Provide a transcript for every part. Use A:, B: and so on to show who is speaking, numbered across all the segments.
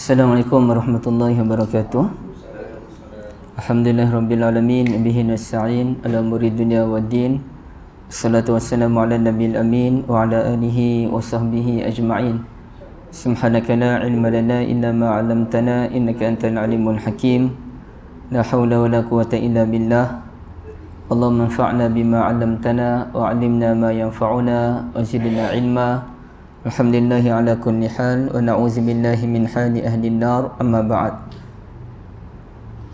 A: Assalamualaikum warahmatullahi wabarakatuh. Alhamdulillah rabbil alamin, bihi nasta'in ala umuri dunya waddin. Wassalatu wassalamu ala nabiyil amin wa ala alihi wa sahbihi ajma'in. Subhanaka la ilma lana illa ma 'allamtana innaka antal alimul hakim. La haula wala quwwata illa billah. Allahumma anfa'na bima 'allamtana wa 'allimna ma yanfa'una wa zidna ilma. Alhamdulillah ala kulli hal wa na'udzubillahi min hali ahli an-nar, amma ba'd.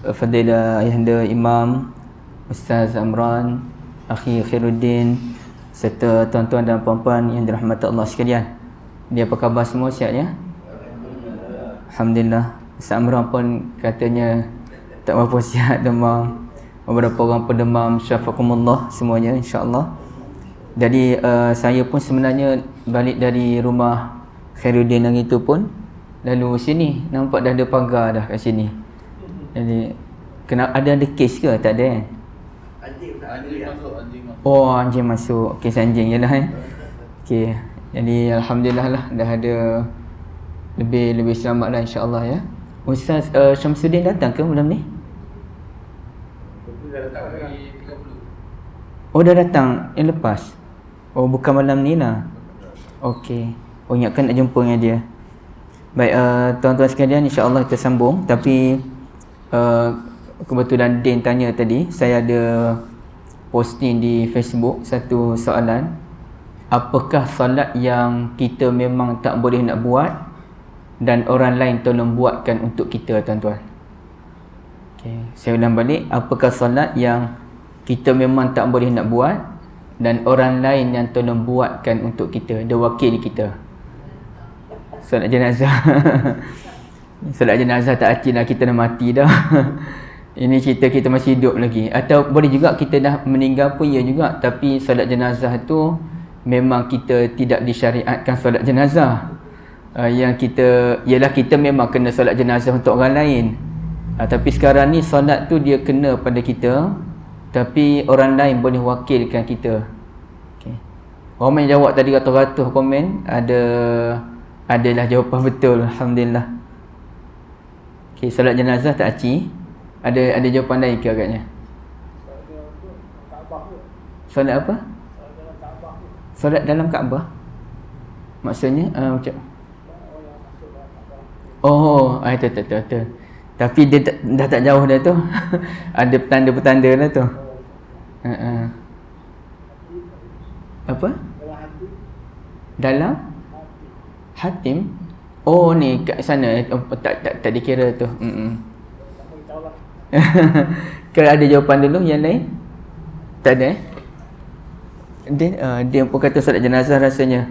A: Fadilah Ayahanda Imam Ustaz Amran, Akhi Khairuddin, serta tuan-tuan dan puan-puan yang dirahmati Allah sekalian. Dia apa khabar semua, sihat ya? Alhamdulillah. Ustaz Amran pun katanya tak berapa sihat, demam. Beberapa orang pun demam, syafakumullah semuanya insya-Allah. Jadi saya pun sebenarnya balik dari rumah Khairuddin yang itu pun lalu sini nampak dah ada pagar dah kat sini. Jadi kena ada kes ke? Tak ada kan? Anjing masuk. Oh, anjing masuk. Kes anjing je lah Okey. Jadi alhamdulillah lah dah ada lebih selamat lah insya-Allah ya. Ustaz Syamsuddin datang ke malam ni? Dah datang hari 30. Oh, dah datang yang lepas. Oh, bukan malam ni lah. Okey. Oh, ingatkan nak jumpa dengan dia. Baik, tuan-tuan sekalian, insya-Allah kita sambung. Tapi kebetulan Din tanya tadi, saya ada posting di Facebook satu soalan. Apakah solat yang kita memang tak boleh nak buat dan orang lain tolong buatkan untuk kita, tuan-tuan? Okey, saya ulang balik. Apakah solat yang kita memang tak boleh nak buat dan orang lain yang tolong buatkan untuk kita, dia wakil kita? Solat jenazah. Solat jenazah tak arti lah kita dah mati dah. Ini kita masih hidup lagi. Atau boleh juga kita dah meninggal pun ya juga, tapi solat jenazah tu memang kita tidak disyariatkan solat jenazah. Yang kita ialah kita memang kena solat jenazah untuk orang lain. Tapi sekarang ni solat tu dia kena pada kita, tapi orang lain boleh wakilkan kita. Okay. Orang yang jawab tadi ratus-ratus komen, adalah jawapan betul, alhamdulillah. Okey, solat jenazah tak aci. Ada jawapan lain ke agaknya? Solat apa? Solat dalam Kaabah. Maksudnya macam betul. Tapi dia dah tak jauh dah tu. Ada petanda-petanda dah tu. Apa? Dalam Hatim. Oh, ni kat sana. Tak dikira tu. Kalau ada jawapan dulu yang lain? Tak ada Dia pun kata solat jenazah rasanya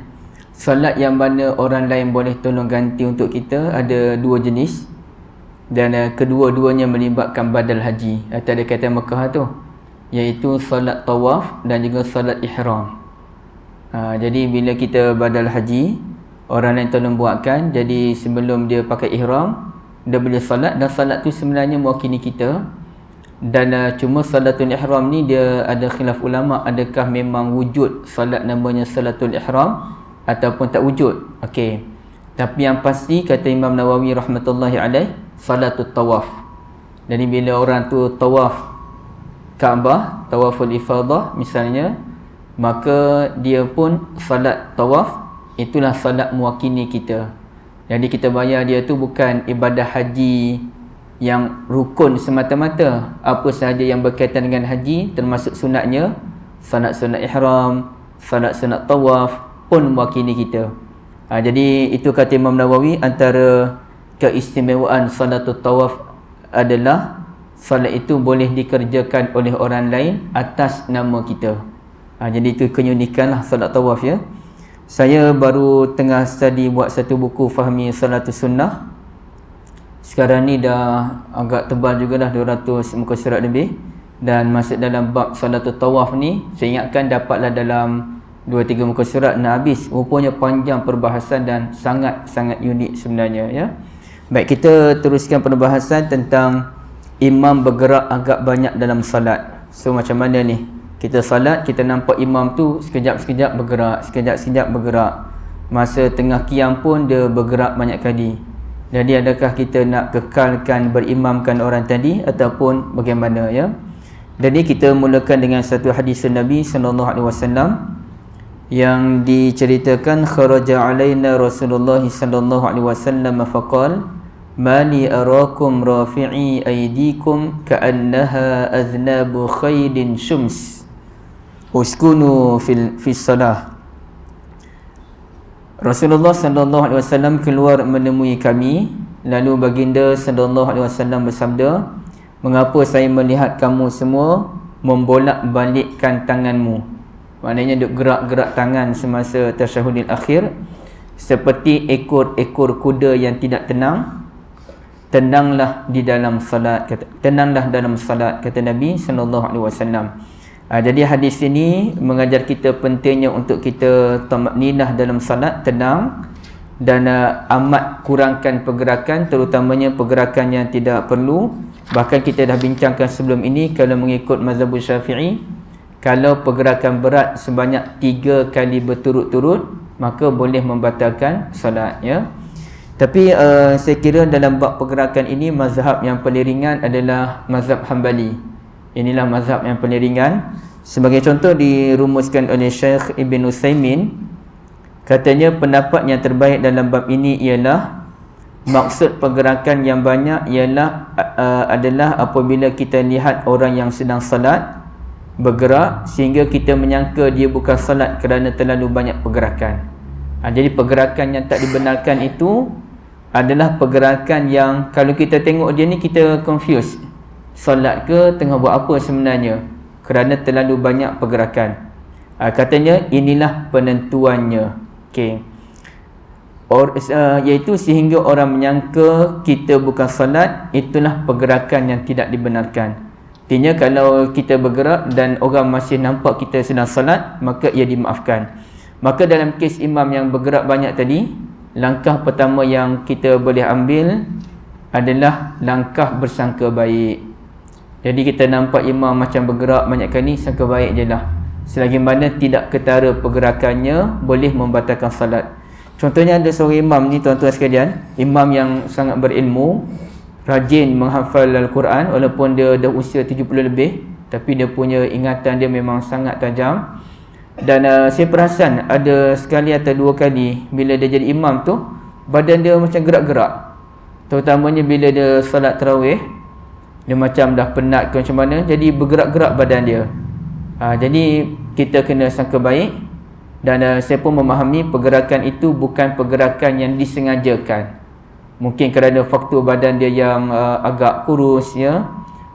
A: solat yang mana orang lain boleh tolong ganti untuk kita ada dua jenis. Dan kedua-duanya melibatkan badal haji. Ada kata Mekah tu, iaitu solat tawaf dan juga solat ihram. Jadi bila kita badal haji, orang lain tolong buatkan. Jadi sebelum dia pakai ihram, dia boleh solat, dan solat tu sebenarnya mewakili kita. Dan cuma salatul ihram ni dia ada khilaf ulama, adakah memang wujud solat namanya salatul ihram ataupun tak wujud. Okey. Tapi yang pasti kata Imam Nawawi rahmatullahi alaih, salatul tawaf. Jadi bila orang tu tawaf Kaabah, tawaful ifadah misalnya, maka dia pun salat tawaf, itulah salat mewakili kita. Jadi kita bayar dia tu bukan ibadah haji yang rukun semata-mata. Apa sahaja yang berkaitan dengan haji, termasuk sunatnya, sunat ihram, sunat tawaf pun mewakili kita. Jadi itu kata Imam Nawawi, antara keistimewaan salatul tawaf adalah salat itu boleh dikerjakan oleh orang lain atas nama kita. Jadi itu keunikan lah salat tawaf ya. Saya baru tengah study buat satu buku Fahmi Salatus Sunnah. Sekarang ni dah agak tebal juga dah, 200 muka surat lebih. Dan masuk dalam bab salatul tawaf ni, saya ingatkan dapatlah dalam 2-3 muka surat nak habis. Rupanya panjang perbahasan dan sangat-sangat unik sebenarnya ya. Baik, kita teruskan perbahasan tentang imam bergerak agak banyak dalam salat. So macam mana ni? Kita salat, kita nampak imam tu sekejap-sekejap bergerak, sekejap-sekejap bergerak. Masa tengah qiyam pun dia bergerak banyak kali. Jadi adakah kita nak kekalkan berimamkan orang tadi ataupun bagaimana, ya? Jadi kita mulakan dengan satu hadis Nabi sallallahu alaihi wasallam yang diceritakan, kharaja alaina Rasulullah sallallahu alaihi wasallam faqal mali arakum rafi'i aydikum ka'annaha aznabu khaydin syums uskunu fis salah. Rasulullah sallallahu alaihi wasallam keluar menemui kami, lalu baginda sallallahu alaihi wasallam bersabda, mengapa saya melihat kamu semua membolak-balikkan tanganmu? Maknanya duk gerak-gerak tangan semasa tasyahudil akhir seperti ekor-ekor kuda yang tidak tenang. Tenanglah di dalam salat, tenanglah dalam salat, kata Nabi sallallahu alaihi wasallam. Jadi hadis ini mengajar kita pentingnya untuk kita tamakninah dalam salat, tenang, dan amat kurangkan pergerakan, terutamanya pergerakan yang tidak perlu. Bahkan kita dah bincangkan sebelum ini, kalau mengikut mazhab Syafi'i, kalau pergerakan berat sebanyak 3 kali berturut-turut, maka boleh membatalkan salat, ya. Tapi saya kira dalam bab pergerakan ini, mazhab yang paling ringan adalah mazhab Hanbali. Inilah mazhab yang paling ringan. Sebagai contoh, dirumuskan oleh Syekh Ibn Utsaimin, katanya pendapat yang terbaik dalam bab ini ialah maksud pergerakan yang banyak ialah adalah apabila kita lihat orang yang sedang salat bergerak sehingga kita menyangka dia bukan salat kerana terlalu banyak pergerakan. Jadi pergerakan yang tak dibenarkan itu adalah pergerakan yang kalau kita tengok dia ni, kita confuse, salat ke tengah buat apa sebenarnya, kerana terlalu banyak pergerakan. Katanya inilah penentuannya, okey, iaitu sehingga orang menyangka kita bukan salat, itulah pergerakan yang tidak dibenarkan. Artinya kalau kita bergerak dan orang masih nampak kita sedang salat, maka ia dimaafkan. Maka dalam kes imam yang bergerak banyak tadi, langkah pertama yang kita boleh ambil adalah langkah bersangka baik. Jadi kita nampak imam macam bergerak banyak kali, sangka baik je lah. Selagi mana tidak ketara pergerakannya, boleh membatalkan salat. Contohnya ada seorang imam ni, tuan-tuan sekalian, imam yang sangat berilmu, rajin menghafal Al-Quran, walaupun dia dah usia 70 lebih, tapi dia punya ingatan dia memang sangat tajam. Dan saya perasan ada sekali atau 2 kali bila dia jadi imam tu, badan dia macam gerak-gerak. Terutamanya bila dia salat tarawih, dia macam dah penat ke macam mana, jadi bergerak-gerak badan dia. Jadi kita kena sangka baik. Dan saya pun memahami pergerakan itu bukan pergerakan yang disengajakan. Mungkin kerana faktor badan dia yang agak kurus, ya,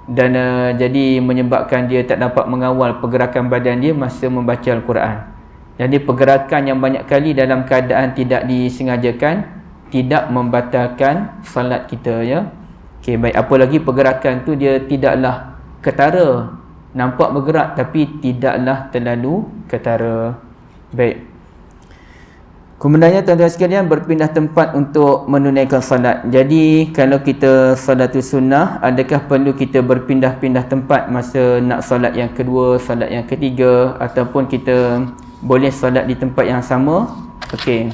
A: dan jadi menyebabkan dia tak dapat mengawal pergerakan badan dia masa membaca Al-Quran. Jadi pergerakan yang banyak kali dalam keadaan tidak disengajakan tidak membatalkan salat kita, ya. Okey, baik, apalagi pergerakan tu dia tidaklah ketara, nampak bergerak tapi tidaklah terlalu ketara. Baik. Kemudiannya tuan-tuan sekalian, berpindah tempat untuk menunaikan salat. Jadi kalau kita salatul sunnah, adakah perlu kita berpindah-pindah tempat masa nak salat yang kedua, salat yang ketiga, ataupun kita boleh salat di tempat yang sama? Okey.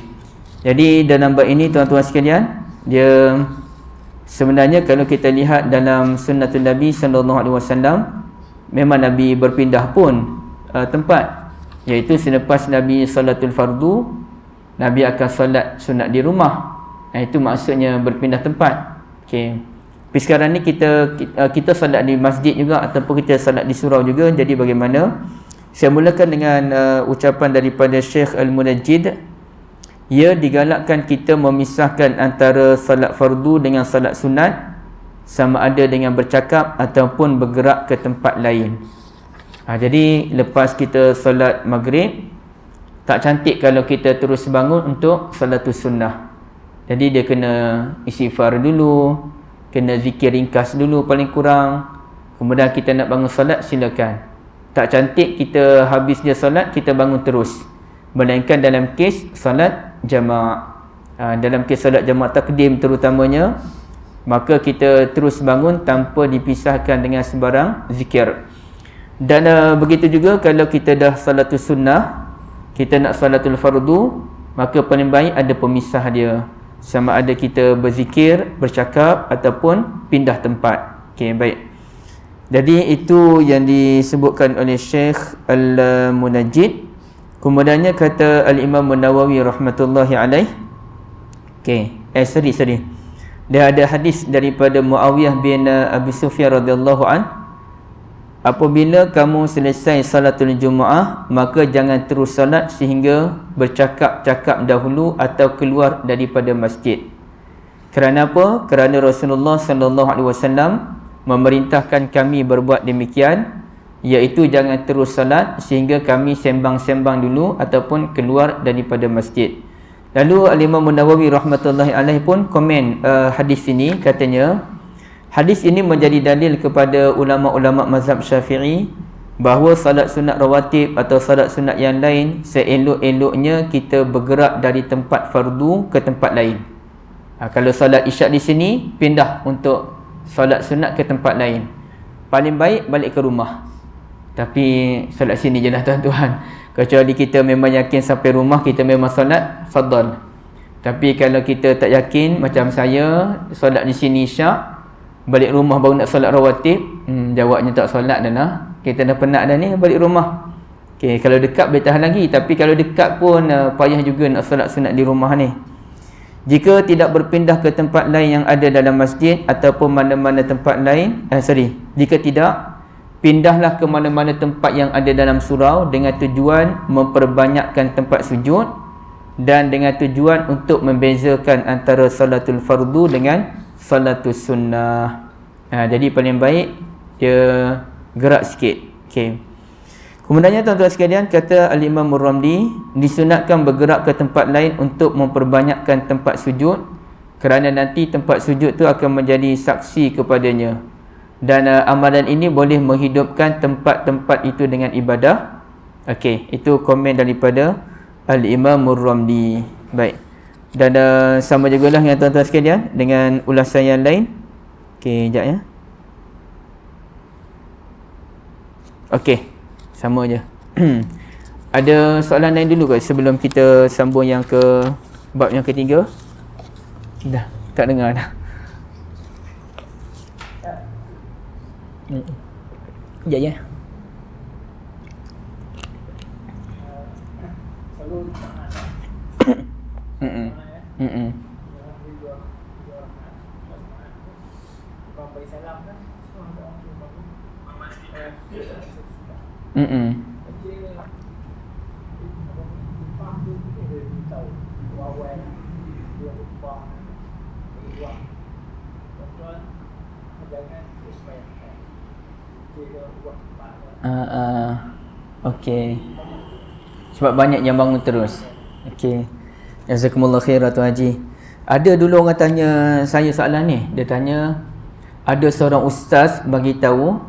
A: Jadi dalam bab ini tuan-tuan sekalian, dia sebenarnya kalau kita lihat dalam sunnatul Nabi sallallahu alaihi wasallam, memang Nabi berpindah pun tempat, iaitu selepas Nabi salatul fardu, Nabi akan solat sunat di rumah. Itu maksudnya berpindah tempat. Okey. Tapi sekarang ni kita solat di masjid juga ataupun kita solat di surau juga. Jadi bagaimana? Saya mulakan dengan ucapan daripada Syekh Al-Munajjid. Ia digalakkan kita memisahkan antara solat fardu dengan solat sunat, sama ada dengan bercakap ataupun bergerak ke tempat lain. Jadi lepas kita solat maghrib, tak cantik kalau kita terus bangun untuk salatul sunnah. Jadi dia kena istighfar dulu, kena zikir ringkas dulu paling kurang. Kemudian kita nak bangun salat, silakan. Tak cantik kita habis dia salat, kita bangun terus. Melainkan dalam kes salat jama'. Dalam kes salat jama' takdim terutamanya, maka kita terus bangun tanpa dipisahkan dengan sembarang zikir. Dan begitu juga kalau kita dah salatul sunnah, kita nak salatul fardu, maka paling baik ada pemisah dia. sama ada kita berzikir, bercakap ataupun pindah tempat. Okey, baik. Jadi itu yang disebutkan oleh Syekh Al-Munajjid. Kemudiannya kata Al-Imam Nawawi rahmatullahi alaih. Okey, sorry. Dia ada hadis daripada Muawiyah bin Abi Sufyan radhiyallahu an. Apabila kamu selesai salatul Jumaah, maka jangan terus salat sehingga bercakap-cakap dahulu atau keluar daripada masjid. Kerana apa? Kerana Rasulullah sallallahu alaihi wasallam memerintahkan kami berbuat demikian, iaitu jangan terus salat sehingga kami sembang-sembang dulu ataupun keluar daripada masjid. Lalu Al-Imam Nawawi rahmatullahi alaih pun komen hadis ini, katanya hadis ini menjadi dalil kepada ulama-ulama mazhab Syafi'i bahawa salat sunat rawatib atau salat sunat yang lain seelok-eloknya kita bergerak dari tempat fardu ke tempat lain. Kalau salat isyak di sini, pindah untuk salat sunat ke tempat lain. Paling baik balik ke rumah. Tapi salat sini je lah tuan-tuan. Kecuali kita memang yakin sampai rumah kita memang salat, fadal. Tapi kalau kita tak yakin, macam saya salat di sini isyak, balik rumah baru nak solat rawatib, jawabnya tak solat dah lah. Kita dah penat dah ni, balik rumah. Okay, kalau dekat boleh tahan lagi. Tapi kalau dekat pun payah juga nak solat sunat di rumah ni. Jika tidak berpindah ke tempat lain yang ada dalam masjid ataupun mana-mana tempat lain, jika tidak, pindahlah ke mana-mana tempat yang ada dalam surau dengan tujuan memperbanyakkan tempat sujud dan dengan tujuan untuk membezakan antara salatul fardu dengan salatul sunnah. Jadi paling baik dia gerak sikit. Okey. Kemudiannya tuan-tuan sekalian, kata Al-Imam Ar-Ramli, disunatkan bergerak ke tempat lain untuk memperbanyakkan tempat sujud kerana nanti tempat sujud tu akan menjadi saksi kepadanya. Dan amalan ini boleh menghidupkan tempat-tempat itu dengan ibadah. Okey, itu komen daripada Al-Imam Ar-Ramli. Baik. Dan sama jugalah dengan tuan-tuan sekalian dengan ulasan yang lain. Okey, sekejap ya. Okey, sama je. Ada soalan lain dulu ke sebelum kita sambung yang ke bab yang ketiga? Dah, tak dengar dah. Sekejap ya. Okey. Sebab banyak yang bangun terus. Okey. Jazakumullah khair Tuan Haji. Ada dulu orang tanya saya soalan ni. Dia tanya, ada seorang ustaz bagi tahu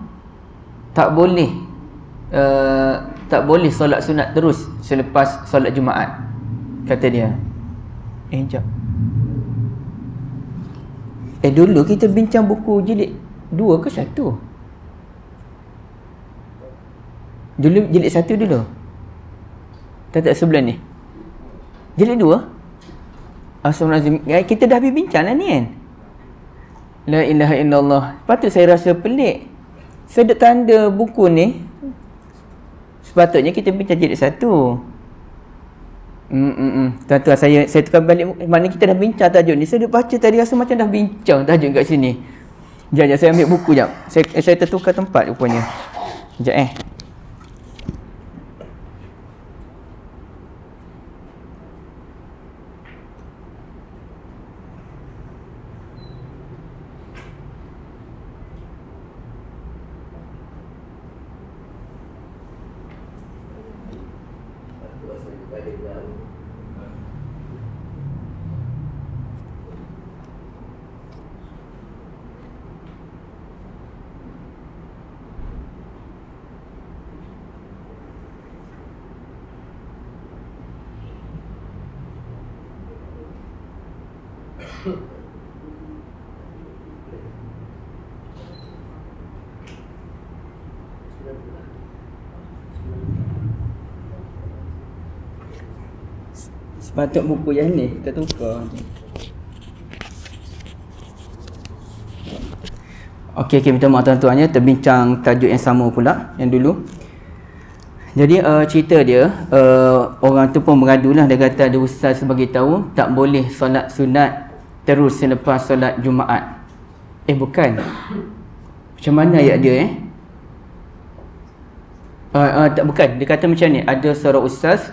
A: tak boleh solat sunat terus selepas solat Jumaat. Kata dia. Jap. Dulu kita bincang buku jilid 2 ke 1? Dulu jilid 1 dulu. Tak sebulan ni. Jilid 2? Astagfirullahalazim. Kita dah habis bincang lah ni kan. La ilaha illallah. Patut saya rasa pelik. Saya dah tanda buku ni. Sepatutnya kita bincang jilid 1. Tuan-tuan, saya tukar balik. Mana kita dah bincang tajuk ni. Saya dah baca tadi, rasa macam dah bincang tajuk kat sini. Sekejap, saya ambil buku sekejap. Saya tertukar tempat rupanya. Sekejap Sepatut buku yang ni kita tukar. Okey, minta maaf tuan-tuannya, terbincang tajuk yang sama pula yang dulu. Jadi cerita dia, orang tu pun mengadulah, dia kata ada ustaz bagi tahu tak boleh solat sunat terus selepas solat Jumaat. Bukan. Macam mana ayat dia tak, bukan. Dia kata macam ni, ada seorang ustaz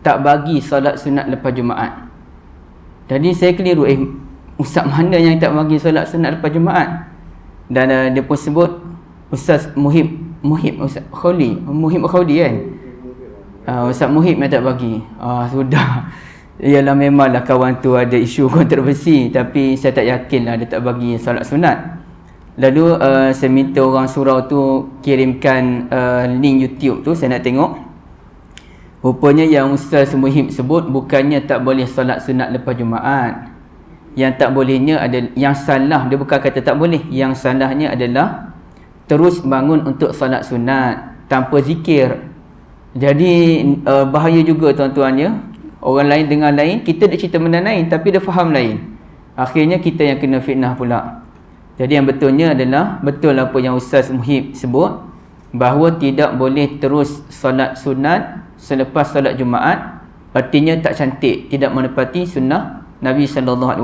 A: tak bagi solat sunat lepas Jumaat. Jadi saya keliru, ustaz mana yang tak bagi solat sunat lepas Jumaat? Dan dia pun sebut Ustaz Muhib Ustaz Muhib Khawli kan. Ustaz Muhib yang tak bagi. Sudah. Ialah memanglah kawan tu ada isu kontroversi, tapi saya tak yakinlah dia tak bagi solat sunat. Lalu saya minta orang surau tu kirimkan link YouTube tu, saya nak tengok. Rupanya yang Ustaz Muhib sebut bukannya tak boleh solat sunat lepas Jumaat. Yang tak bolehnya adalah, yang salah, dia bukan kata tak boleh, yang salahnya adalah terus bangun untuk solat sunat tanpa zikir. Jadi bahaya juga tuan-tuannya. Orang lain dengar lain, kita dah cerita benda lain tapi dia faham lain. Akhirnya kita yang kena fitnah pula. Jadi yang betulnya adalah, betul apa yang Ustaz Muhib sebut, bahawa tidak boleh terus solat sunat selepas solat Jumaat. Artinya tak cantik, tidak menepati sunnah Nabi SAW.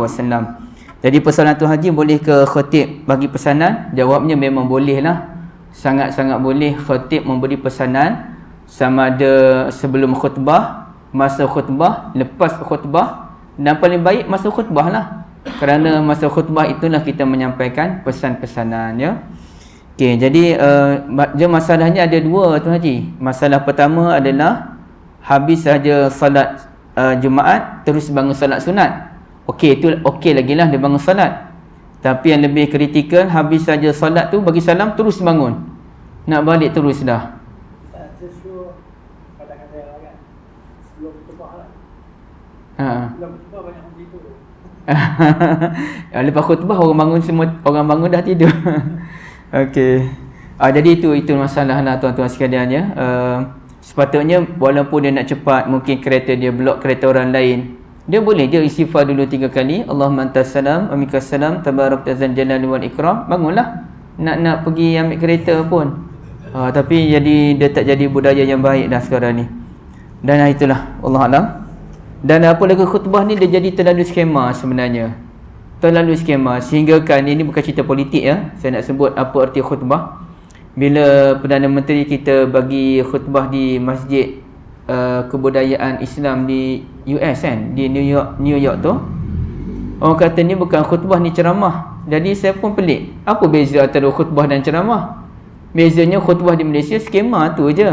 A: Jadi persoalan tu Haji, boleh ke khatib bagi pesanan? Jawabnya memang boleh lah. Sangat-sangat boleh khatib memberi pesanan, sama ada sebelum khutbah, masa khutbah, lepas khutbah, dan paling baik masa khutbah lah. Kerana masa khutbah itulah kita menyampaikan pesan-pesanan, ya. Okey, jadi masalahnya ada dua tu Haji. Masalah pertama adalah habis saja solat Jumaat terus bangun solat sunat. Okey, itu okey lagi lah dia bangun solat. Tapi yang lebih kritikal, habis saja solat tu bagi salam terus bangun, nak balik terus dah. Sebelum khutbah lah. Sebelum khutbah banyak orang tidur. Lepas khutbah orang bangun dah tidur. Okey. Jadi itu masalah lah tuan-tuan sekalian, ya. Sepatutnya walaupun dia nak cepat, mungkin kereta dia blok kereta orang lain, dia boleh je istighfar dulu 3 kali. Allahumma antas salam wa minkas salam tabarakta dzal jalali wal ikram. Bangunlah. Nak pergi ambil kereta pun. Tapi dia tak jadi budaya yang baik dah sekarang ni. Dan itulah, Allah Alam. Dan apa lagi, khutbah ni dia jadi terlalu skema sebenarnya. Terlalu skema sehingga kan, ini bukan cerita politik, ya. Saya nak sebut apa erti khutbah. Bila Perdana Menteri kita bagi khutbah di Masjid Kebudayaan Islam di US kan, di New York tu, orang kata ni bukan khutbah, ni ceramah. Jadi saya pun pelik, apa beza antara khutbah dan ceramah? Bezanya khutbah di Malaysia skema tu je.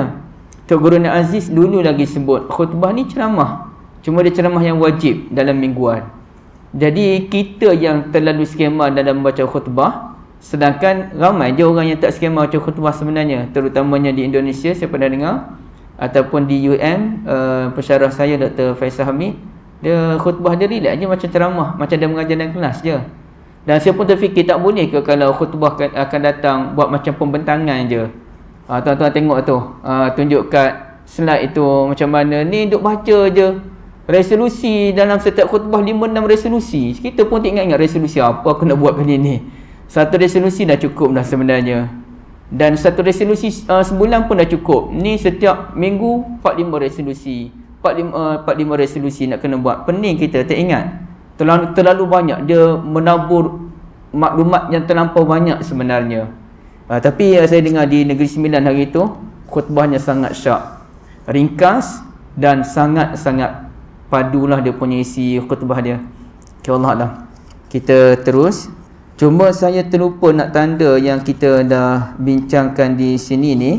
A: Tok Guru Nak Aziz dulu lagi sebut khutbah ni ceramah, cuma dia ceramah yang wajib dalam mingguan. Jadi kita yang terlalu skema dalam membaca khutbah, sedangkan ramai je orang yang tak skema baca khutbah sebenarnya, terutamanya di Indonesia. Saya pernah dengar, ataupun di UM, pensyarah saya Dr. Faisal Hamid, dia khutbah dia relax je, macam ceramah, macam dia mengajar dalam kelas je. Dan saya pun terfikir, tak boleh ke kalau khutbah akan datang buat macam pembentangan je. Tuan-tuan tengok tu, tunjuk kat slide itu macam mana ni, duk baca je resolusi dalam setiap khutbah, 5-6 resolusi. Kita pun tak ingat resolusi apa aku nak buat kali ni. Satu resolusi dah cukup dah sebenarnya. Dan satu resolusi sebulan pun dah cukup. Ni setiap minggu 45 resolusi. 45 resolusi nak kena buat. Pening kita, tak ingat. Terlalu banyak. Dia menabur maklumat yang terlampau banyak sebenarnya. Tapi saya dengar di Negeri Sembilan hari itu, khutbahnya sangat syak, ringkas dan sangat-sangat padulah dia punya isi khutbah dia. Okay, Allah Allah. Kita terus. Cuma saya terlupa nak tanda yang kita dah bincangkan di sini ni.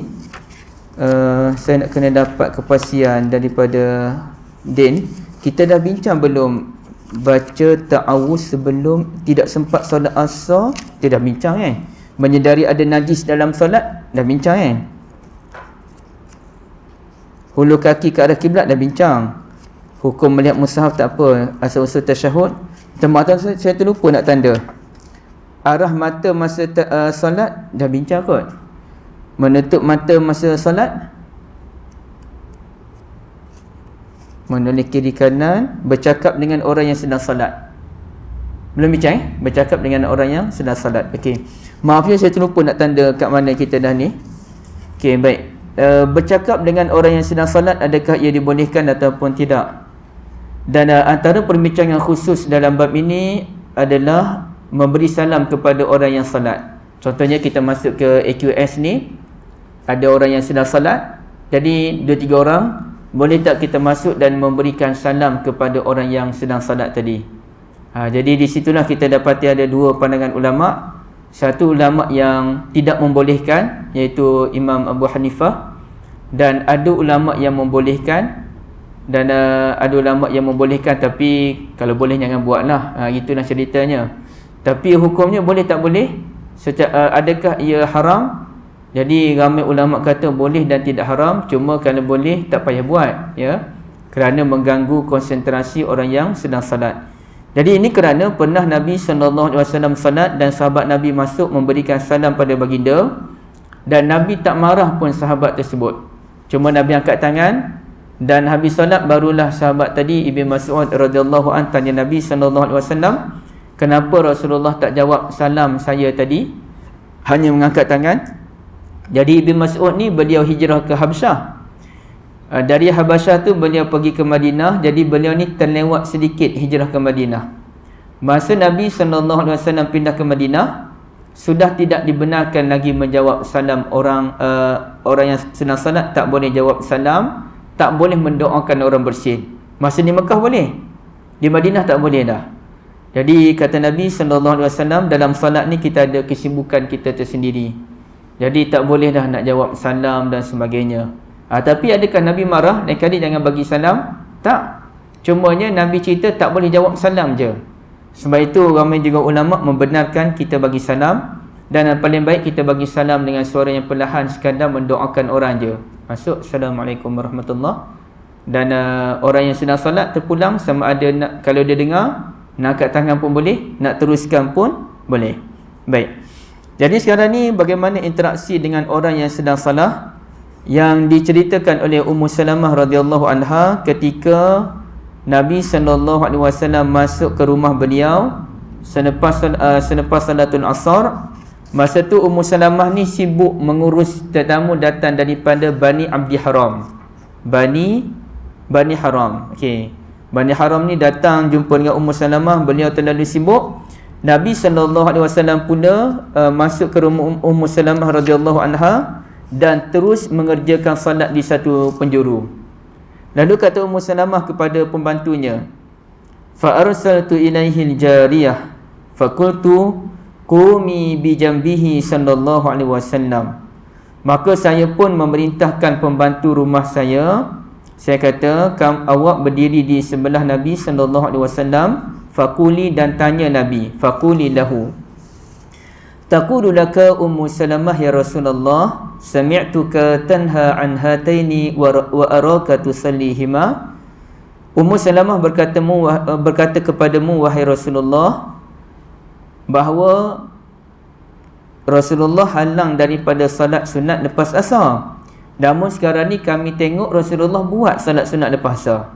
A: Saya nak kena dapat kepastian daripada Din. Kita dah bincang belum baca ta'awuz sebelum tidak sempat solat asar? Kita dah bincang kan? Menyedari ada najis dalam solat, dah bincang kan? Hulur kaki ke arah kiblat, dah bincang. Hukum melihat mushaf tak apa, asal-usul tasyahud. Teman-teman, saya terlupa nak tanda. Arah mata masa solat, dah bincang kot. Menutup mata masa solat, menoleh kiri kanan, bercakap dengan orang yang sedang solat. Belum bincang Bercakap dengan orang yang sedang solat. Okey. Maaf ya, saya terlupa nak tanda kat mana kita dah ni. Okey, baik. Bercakap dengan orang yang sedang salat, adakah ia dibolehkan ataupun tidak? Dan antara perbincangan khusus dalam bab ini adalah memberi salam kepada orang yang salat. Contohnya kita masuk ke AQS ni, ada orang yang sedang salat, jadi 2-3 orang, boleh tak kita masuk dan memberikan salam kepada orang yang sedang salat tadi? Jadi di situlah kita dapati ada dua pandangan ulama. Satu ulama yang tidak membolehkan, iaitu Imam Abu Hanifah, dan ada ulama yang membolehkan, dan ada ulama yang membolehkan tapi kalau boleh jangan buatlah. Itulah ceritanya. Tapi hukumnya boleh tak boleh? Adakah ia haram? Jadi ramai ulama kata boleh dan tidak haram, cuma kalau boleh tak payah buat, ya, kerana mengganggu konsentrasi orang yang sedang salat. Jadi ini kerana pernah Nabi SAW salat dan sahabat Nabi masuk memberikan salam pada baginda, dan Nabi tak marah pun sahabat tersebut. Cuma Nabi angkat tangan, dan habis salat barulah sahabat tadi Ibn Mas'ud radhiyallahu anhu tanya Nabi SAW, kenapa Rasulullah tak jawab salam saya tadi, hanya mengangkat tangan? Jadi Ibn Mas'ud ni beliau hijrah ke Habsyah. Dari Habasyah tu beliau pergi ke Madinah. Jadi beliau ni terlewat sedikit hijrah ke Madinah. Masa Nabi SAW pindah ke Madinah, sudah tidak dibenarkan lagi menjawab salam orang yang sedang salat. Tak boleh jawab salam, tak boleh mendoakan orang bersin. Masa di Mekah boleh, di Madinah tak boleh dah. Jadi kata Nabi SAW, dalam salat ni kita ada kesibukan kita tersendiri, jadi tak boleh dah nak jawab salam dan sebagainya. Tapi adakah Nabi marah dan kali jangan bagi salam? Tak. Cumanya Nabi cerita tak boleh jawab salam je. Sebab itu ramai juga ulama membenarkan kita bagi salam, dan paling baik kita bagi salam dengan suara yang perlahan, sekadar mendoakan orang je. Masuk, Assalamualaikum warahmatullahi. Dan orang yang sedang salat terpulang, sama ada nak, kalau dia dengar, nak angkat tangan pun boleh, nak teruskan pun boleh. Baik. Jadi sekarang ni bagaimana interaksi dengan orang yang sedang salat, yang diceritakan oleh Ummu Salamah radhiyallahu anha ketika Nabi SAW masuk ke rumah beliau selepas salatul asar. Masa tu Ummu Salamah ni sibuk mengurus tetamu datang daripada Bani Abdi Haram. Bani Haram. Okey. Bani Haram ni datang jumpa dengan Ummu Salamah, beliau terlalu sibuk. Nabi SAW pula masuk ke rumah Ummu Salamah radhiyallahu anha dan terus mengerjakan salat di satu penjuru. Lalu kata Ummu Salamah kepada pembantunya, fa arsaltu ilaihi al-jariyah fa qultu qumi bi jambihi sallallahu alaihi wasallam. Maka saya pun memerintahkan pembantu rumah saya kata, awak berdiri di sebelah Nabi sallallahu alaihi wasallam, faquli, dan tanya Nabi, faquli lahu, taqulu laka Ummu Salamah ya Rasulullah, sami'tuka tanha an hataini wa araka tusallihima. Ummu Salamah berkata kepadamu, wahai Rasulullah, bahawa Rasulullah halang daripada salat sunat lepas asar. Namun sekarang ni kami tengok Rasulullah buat salat sunat lepas asar.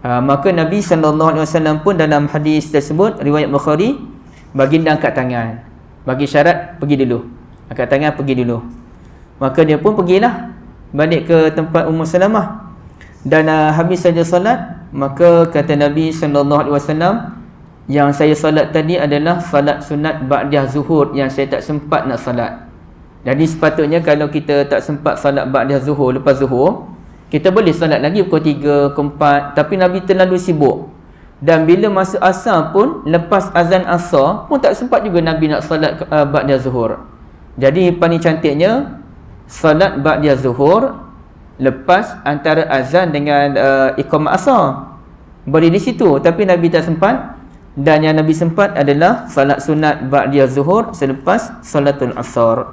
A: Maka Nabi SAW pun dalam hadis tersebut, riwayat Bukhari, baginda angkat tangan, bagi syarat pergi dulu, angkat tangan pergi dulu. Maka dia pun pergilah balik ke tempat Ummu Salamah. Dan habis saja salat, maka kata Nabi SAW, yang saya salat tadi adalah salat sunat ba'dah zuhur, yang saya tak sempat nak salat. Jadi sepatutnya kalau kita tak sempat salat ba'dah zuhur, lepas zuhur, kita boleh salat lagi pukul 3, pukul 4. Tapi Nabi terlalu sibuk. Dan bila masuk asar pun, lepas azan asar pun tak sempat juga Nabi nak salat ba'da zuhur. Jadi paling cantiknya salat ba'da zuhur lepas antara azan dengan iqamah asar, boleh di situ. Tapi Nabi tak sempat. Dan yang Nabi sempat adalah salat sunat ba'da zuhur selepas salatul asar.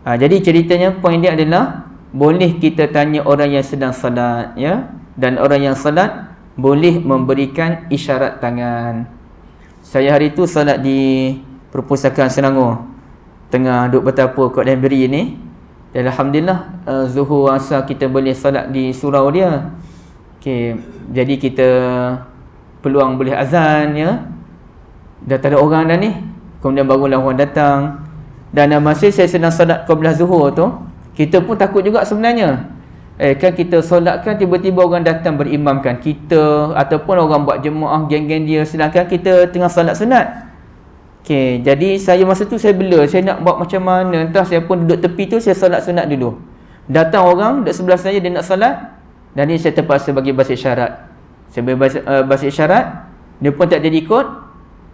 A: Jadi ceritanya, poin dia adalah boleh kita tanya orang yang sedang salat, ya, dan orang yang salat boleh memberikan isyarat tangan. Saya hari tu salat di Perpustakaan Selangor, tengah duk bertapa kat library ni. Dan alhamdulillah zuhur asar kita boleh salat di surau dia. Okey, jadi kita peluang boleh azan, ya. Dah tak ada orang dah ni. Kemudian barulah orang datang. Dan masa saya sedang solat qiblah zuhur tu, kita pun takut juga sebenarnya. Kan kita solat kan tiba-tiba orang datang berimamkan kita, ataupun orang buat jemaah geng-geng dia, sedangkan kita tengah solat sunat. Okey, jadi saya masa tu saya bela, saya nak buat macam mana, entah saya pun duduk tepi tu, saya solat sunat dulu. Datang orang duduk sebelah saya, dia nak solat, dan ni saya terpaksa bagi bahasa isyarat. Saya bagi bahasa isyarat, dia pun tak jadi ikut,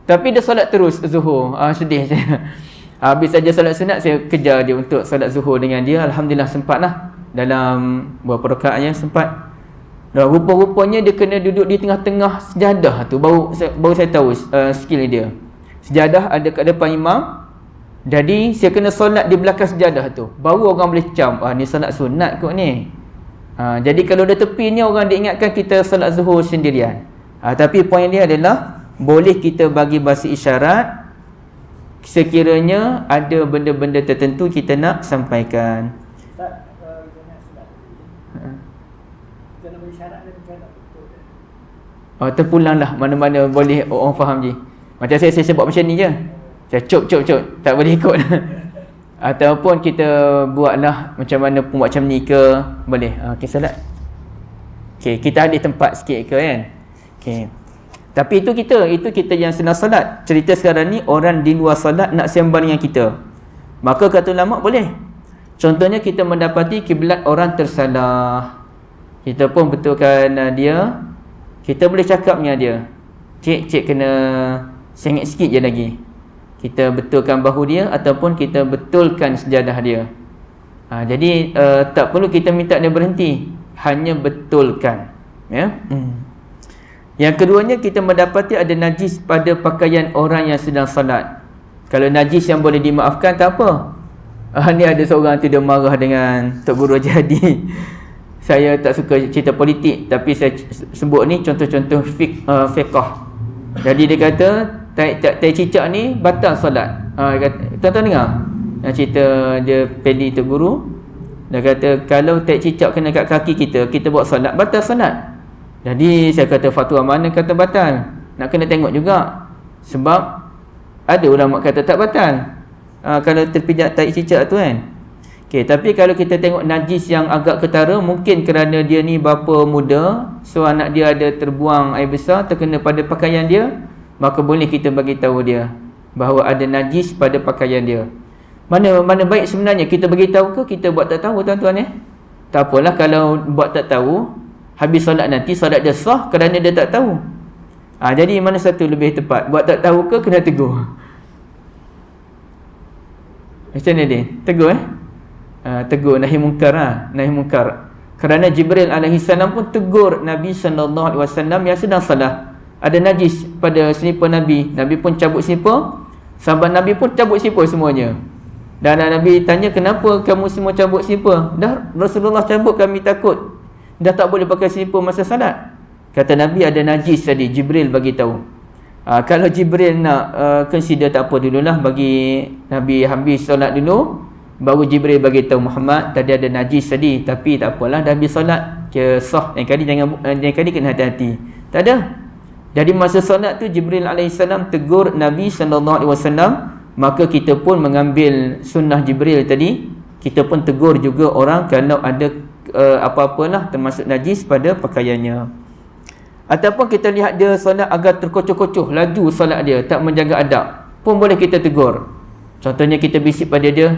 A: tapi dia solat terus zuhur. Sedih saya. Habis saja solat sunat, saya kejar dia untuk solat zuhur dengan dia. Alhamdulillah sempatlah. Dalam beberapa rakaatnya sempat. Dan rupa-rupanya dia kena duduk di tengah-tengah sejadah tu. Baru saya tahu skill dia. Sejadah ada kat depan imam. Jadi saya kena solat di belakang sejadah tu. Baru orang boleh cam, ni solat sunat kot ni. Jadi kalau dia tepi ni, orang diingatkan kita solat zuhur sendirian. Tapi poin dia adalah boleh kita bagi bahasa isyarat sekiranya ada benda-benda tertentu kita nak sampaikan.
B: Ustaz, kita nak solat. Kita nak berisyarat dan kita nak betul.
A: Terpulanglah mana-mana boleh orang faham je. Macam saya buat macam ni je. Saya cop. Tak boleh ikut. Ataupun kita buatlah macam mana pun buat macam ni ke. Boleh. Okey, salat. Okey, kita ada tempat sikit ke kan. Okey. Tapi itu kita yang sedang solat. Cerita sekarang ni orang di luar solat nak sembang dengan kita. Maka kata ulama boleh. Contohnya kita mendapati kiblat orang tersalah. Kita pun betulkan dia. Kita boleh cakap dengan dia. Cik kena sengit sikit je lagi. Kita betulkan bahu dia ataupun kita betulkan sejadah dia. Jadi tak perlu kita minta dia berhenti. Hanya betulkan. Ya. Yang keduanya, kita mendapati ada najis pada pakaian orang yang sedang salat. Kalau najis yang boleh dimaafkan, tak apa. Ni ada seorang tu dia marah dengan Tok Guru Jadi. Saya tak suka cerita politik, tapi saya sebut ni contoh-contoh fiqh. Jadi dia kata tai cicak ni batal solat. Tuan-tuan dengar cerita dia peli Tok Guru. Dia kata kalau tai cicak kena kat kaki kita buat solat, batal solat. Jadi saya kata fatwa mana kata batal? Nak kena tengok juga. Sebab ada ulama kata tak batal. Kalau terpijak tai cicak tu kan. Okey, tapi kalau kita tengok najis yang agak ketara, mungkin kerana dia ni bapa muda, so anak dia ada terbuang air besar terkena pada pakaian dia, maka boleh kita bagi tahu dia bahawa ada najis pada pakaian dia. Mana baik sebenarnya kita bagi tahu ke kita buat tak tahu, tuan-tuan Tak apalah kalau buat tak tahu. Habis solat nanti solat dia sah kerana dia tak tahu. Jadi mana satu lebih tepat? Buat tak tahu ke kena tegur? Macam ni dia? Tegur tegur, nahi mungkar nahi mungkar. Kerana Jibril alaihi salam pun tegur Nabi sallallahu alaihi wasallam yang sedang salah. Ada najis pada selipar Nabi. Nabi pun cabut selipar. Sahabat Nabi pun cabut selipar semuanya. Dan Nabi tanya, kenapa kamu semua cabut selipar? Dah Rasulullah cabut, kami takut dah tak boleh pakai selipar masa salat. Kata Nabi ada najis tadi, Jibril bagi tahu. Kalau Jibril nak consider, tak apa dululah, bagi Nabi habis solat dulu, baru Jibril bagi tahu Muhammad tadi ada najis tadi, tapi tak apalah, dah habis solat ke sah. Yang kali kena hati-hati. Tak ada. Jadi masa solat tu Jibril alaihissalam tegur Nabi sallallahu alaihi wasallam, maka kita pun mengambil sunnah Jibril tadi, kita pun tegur juga orang kalau ada apa-apalah termasuk najis pada pakaiannya. Ataupun kita lihat dia solat agak terkocoh-kocoh, laju solat dia, tak menjaga adab, pun boleh kita tegur. Contohnya kita bisik pada dia,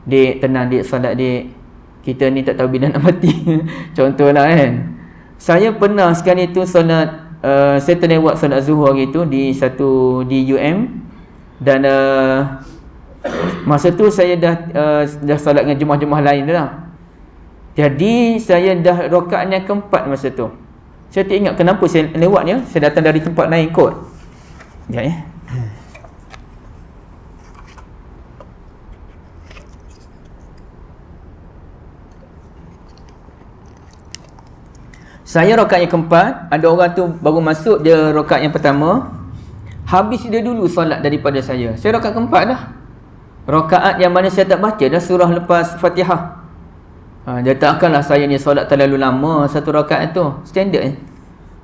A: "Dek, tenang dek, solat dek. Kita ni tak tahu bila nak mati." Contohlah kan. Saya pernah sekali tu solat, saya terlewat solat zuhur hari tu di UM. Dan masa tu saya dah solat dengan jemaah-jemaah lain dah. Jadi saya dah rakaat yang keempat masa tu. Saya tak ingat kenapa saya lewatnya. Saya datang dari tempat lain kot. Ya. Saya rakaat yang keempat, ada orang tu baru masuk, dia rakaat yang pertama. Habis dia dulu solat daripada saya. Saya rakaat keempat dah. Rakaat yang mana saya tak baca dah surah lepas Fatihah. Dia takkanlah saya ni solat terlalu lama satu rakaat tu. Standard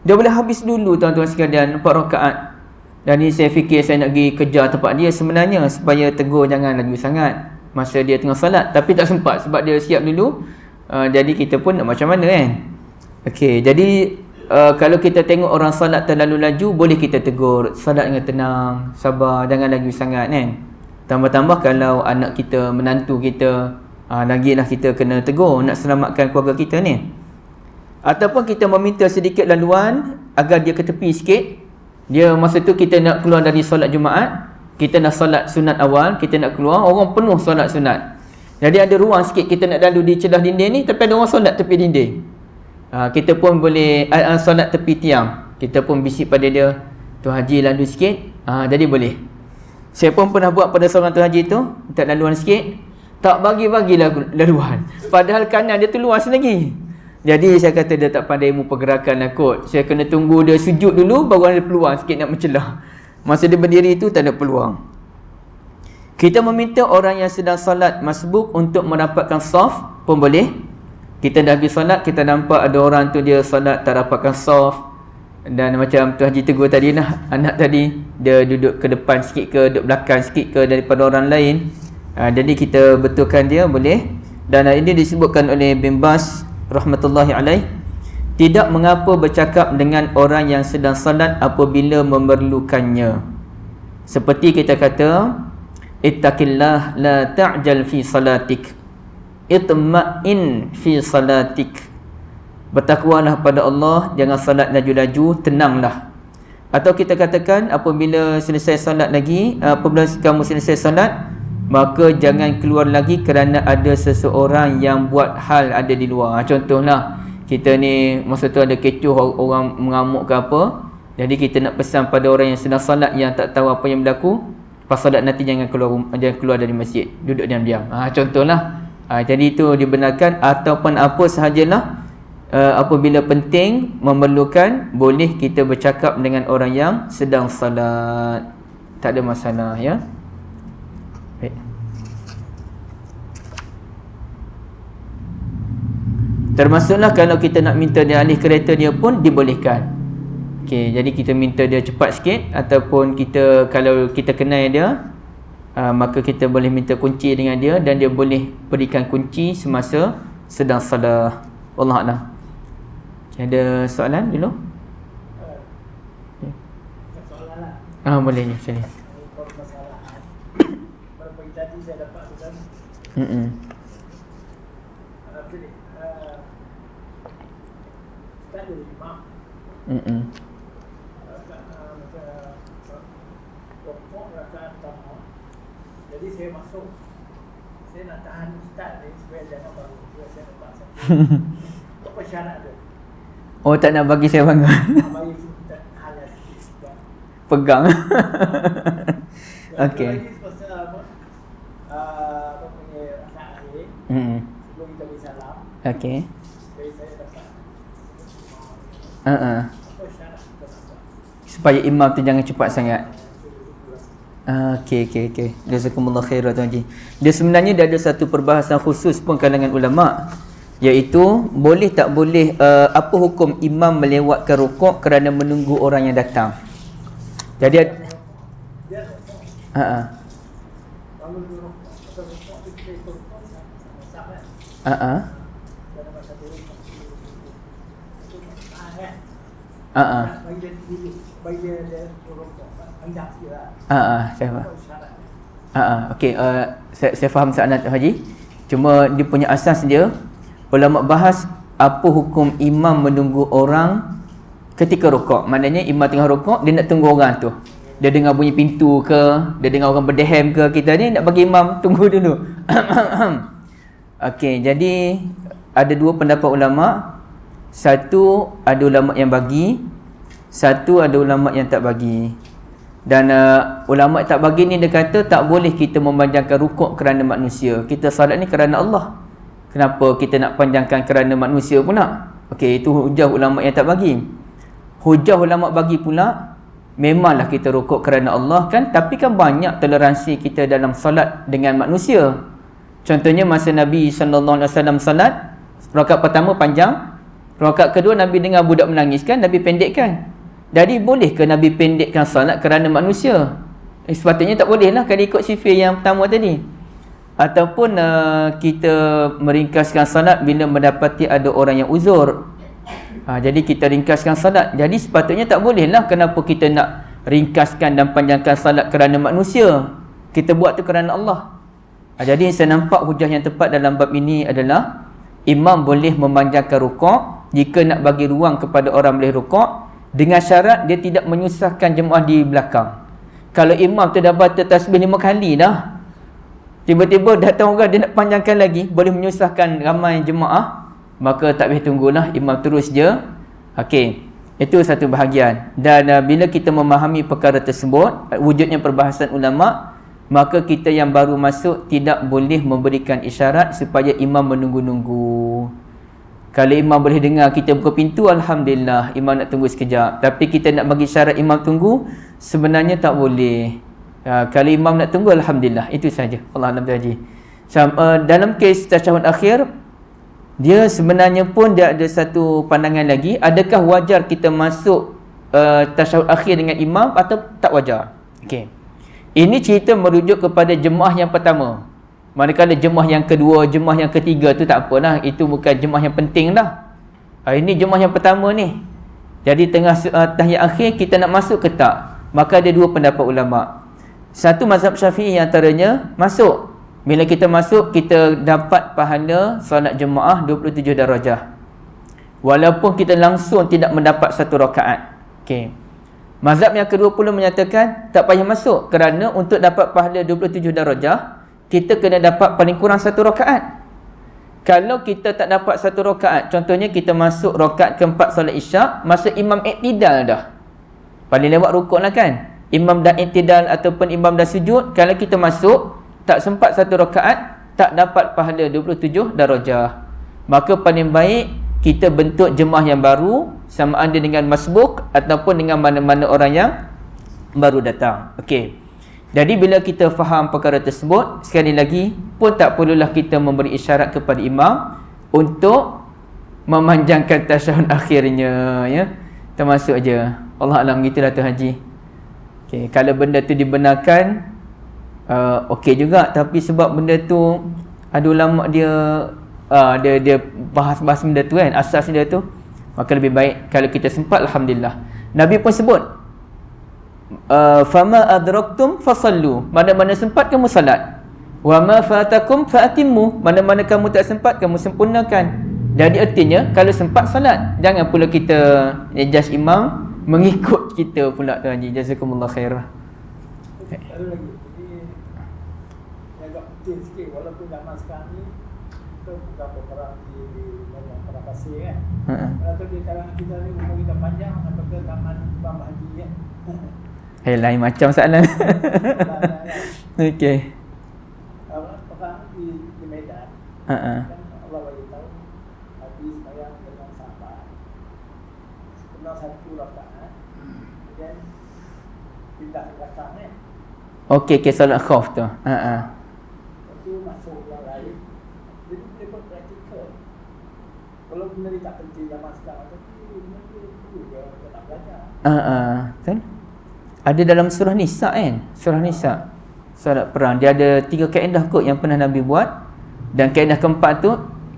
A: Dia boleh habis dulu tuan-tuan sekalian 4 rakaat. Dan ni saya fikir saya nak pergi kejar tempat dia sebenarnya supaya tegur jangan laju sangat masa dia tengah solat, tapi tak sempat sebab dia siap dulu. Jadi kita pun nak macam mana kan. Okey, jadi kalau kita tengok orang solat terlalu laju, boleh kita tegur, solat dengan tenang, sabar, jangan laju sangat kan. Tambah-tambah kalau anak kita, menantu kita, lagilah kita kena tegur nak selamatkan keluarga kita ni. Ataupun kita meminta sedikit laluan agar dia ke tepi sikit. Dia masa tu kita nak keluar dari solat Jumaat, kita nak solat sunat awal, kita nak keluar, orang penuh solat sunat. Jadi ada ruang sikit kita nak lalu di celah dinding ni, tapi ada orang solat tepi dinding. Kita pun boleh solat tepi tiang. Kita pun bisik pada dia, "Tu Haji lalu sikit." Jadi boleh. Saya pun pernah buat pada seorang tu Haji tu, minta laluan sikit, tak bagi-bagilah laluan. Padahal kanan dia tu luas lagi. Jadi saya kata dia tak pandai ilmu pergerakan lah kot. Saya kena tunggu dia sujud dulu baru ada peluang sikit nak mencelah. Masa dia berdiri tu tak ada peluang. Kita meminta orang yang sedang solat masbuk untuk merapatkan saf pun boleh. Kita dah habis solat, kita nampak ada orang tu dia solat tak rapatkan saf. Dan macam tu Haji tegur tadi lah, anak tadi dia duduk ke depan sikit ke, duduk belakang sikit ke daripada orang lain. Jadi kita betulkan dia boleh. Dan ini disebutkan oleh Bin Baz rahmatullahi alaih, tidak mengapa bercakap dengan orang yang sedang salat apabila memerlukannya. Seperti kita kata, ittaqillah la ta'jal fi salatik, itma'in fi salatik. Bertakwalah pada Allah, jangan salat laju-laju, tenanglah. Atau kita katakan apabila selesai salat lagi, apabila kamu selesai salat, maka jangan keluar lagi kerana ada seseorang yang buat hal ada di luar. Contohlah, kita ni masa tu ada kecoh orang mengamuk ke apa, jadi kita nak pesan pada orang yang sedang salat yang tak tahu apa yang berlaku, pas salat nanti jangan keluar dari masjid, duduk diam-diam. Contohlah. Jadi itu dibenarkan. Ataupun apa sahajalah, apabila penting, memerlukan, boleh kita bercakap dengan orang yang sedang salat, tak ada masalah ya. Baik. Termasuklah kalau kita nak minta dia alih kereta dia pun dibolehkan. Okey, jadi kita minta dia cepat sikit, ataupun kita kalau kita kenal dia, maka kita boleh minta kunci dengan dia dan dia boleh berikan kunci semasa sedang salat. Wallahualam. Ada soalan dulu?
B: Soalan lah.
A: Boleh ni sini.
B: Permasalahan. Pada pagi tadi saya dapat tu kan. Macam ni. Ustaz ada imam. Rokok rakaat pertama. Jadi saya masuk. Saya nak tahan Ustaz ni supaya jangan baru. Saya nampak satu. Apa syarat dia?
A: Oh, tak nak bagi saya bangga.
B: Bagi kita halal sikit.
A: Pegang. Okey.
B: Lagi pasal apa punya rakaat akhir. Sebelum kita bersalam.
A: Okey.
B: Saya dapat. Apa syarat kita dapat?
A: Supaya imam tu jangan cepat sangat. Okey. Jazakumullah khairan Tuan Haji. Dia sebenarnya dia ada satu perbahasan khusus pun kalangan ulama, iaitu boleh tak boleh apa hukum imam melewatkan rukuk kerana menunggu orang yang datang. Jadi saya faham. Okey, saya faham soalan Tuan Haji. Cuma dia punya asas dia, ulama bahas apa hukum imam menunggu orang ketika rukuk. Maknanya imam tengah rukuk, dia nak tunggu orang tu. Dia dengar bunyi pintu ke, dia dengar orang berdehem ke, kita ni nak bagi imam tunggu dulu. Okey, jadi ada dua pendapat ulama. Satu ada ulama yang bagi, satu ada ulama yang tak bagi. Dan ulama tak bagi ni dia kata tak boleh kita memanjangkan rukuk kerana manusia. Kita salat ni kerana Allah. Kenapa kita nak panjangkan kerana manusia pula? Okey, itu hujah ulama yang tak bagi. Hujah ulama bagi pula, memanglah kita rukuk kerana Allah kan, tapi kan banyak toleransi kita dalam salat dengan manusia. Contohnya masa Nabi SAW salat, rakaat pertama panjang, rakaat kedua Nabi dengar budak menangis kan, Nabi pendekkan. Jadi boleh ke Nabi pendekkan solat kerana manusia? Sepatutnya tak boleh lah, kalau ikut sifir yang pertama tadi. Ataupun kita meringkaskan solat bila mendapati ada orang yang uzur. Jadi kita ringkaskan solat. Jadi sepatutnya tak boleh lah, kenapa kita nak ringkaskan dan panjangkan solat kerana manusia? Kita buat tu kerana Allah. Jadi saya nampak hujah yang tepat dalam bab ini adalah imam boleh memanjangkan rukuk jika nak bagi ruang kepada orang boleh rukuk, dengan syarat dia tidak menyusahkan jemaah di belakang. Kalau imam tu dah baca tasbih 5 kali dah, tiba-tiba datang orang dia nak panjangkan lagi, boleh menyusahkan ramai jemaah, maka tak payah tunggulah, imam terus je. Okey, itu satu bahagian. Dan bila kita memahami perkara tersebut, wujudnya perbahasan ulama, maka kita yang baru masuk tidak boleh memberikan isyarat supaya imam menunggu-nunggu. Kalau imam boleh dengar kita buka pintu, alhamdulillah, imam nak tunggu sekejap. Tapi kita nak bagi syarat imam tunggu, sebenarnya tak boleh. Kalau imam nak tunggu, alhamdulillah, itu saja. Allah Alam Haji. Dalam kes tasyahud akhir, dia sebenarnya pun dia ada satu pandangan lagi. Adakah wajar kita masuk tasyahud akhir dengan imam atau tak wajar? Okey. Ini cerita merujuk kepada jemaah yang pertama. Manakala jemaah yang kedua, jemaah yang ketiga tu tak apalah, itu bukan jemaah yang penting dah. Ini jemaah yang pertama ni. Jadi tengah tahiyat akhir kita nak masuk ke tak? Maka ada dua pendapat ulama. Satu mazhab Syafi'i antaranya masuk. Bila kita masuk, kita dapat pahala solat jemaah 27 darajah. Walaupun kita langsung tidak mendapat satu rakaat. Okey. Mazhab yang kedua pula menyatakan tak payah masuk, kerana untuk dapat pahala 27 darajah kita kena dapat paling kurang satu rakaat. Kalau kita tak dapat satu rakaat, contohnya kita masuk rakaat keempat solat isyak, masa imam iktidal dah, paling lewat rukuk lah kan, imam dah iktidal ataupun imam dah sujud, kalau kita masuk tak sempat satu rakaat, tak dapat pahala 27 darajah. Maka paling baik kita bentuk jemaah yang baru, sama ada dengan masbuk ataupun dengan mana-mana orang yang baru datang. Okey. Jadi bila kita faham perkara tersebut, sekali lagi pun tak perlulah kita memberi isyarat kepada imam untuk memanjangkan tasyahud akhirnya, ya. Termasuk aja. Allah Alam, gitulah tu Haji. Okey, kalau benda tu dibenarkan, okey juga, tapi sebab benda tu ada ulama dia bahas-bahas benda tu kan, asas dia tu, maka lebih baik kalau kita sempat, alhamdulillah. Nabi pun sebut, fama adraktum fasallu, mana-mana sempat kamu salat, wa ma fatakum faatimmu, mana-mana kamu tak sempat kamu sempurnakan. Jadi artinya kalau sempat salat, jangan pula kita judge imam mengikut kita pula tu Haji. Jazakumullah khairah.
B: Ada lagi, ini agak penting sikit, walaupun zaman sekarang ni kita bukan perang di Padang Pasir kan. Kalau di kalangan kita ni umur kita panjang sampai ke zaman Imam Haji kan.
A: Lain macam soalan. Okey.
B: Perang di Medan. Kan Allah bagi tahu Nabi sembahyang dengan sahabat. Sebenar satu rakaat. Kemudian pindah ke belakang kan.
A: Okey, solat khauf tu.
B: Itu masuk yang lain. Jadi boleh buat praktikal. Kalau benda ni tak penting zaman sekarang, tapi benda tu dia nak belajar.
A: Betul. Ada dalam surah Nisa kan? Surah Nisa, solat perang, dia ada 3 kaedah kot yang pernah Nabi buat. Dan kaedah keempat tu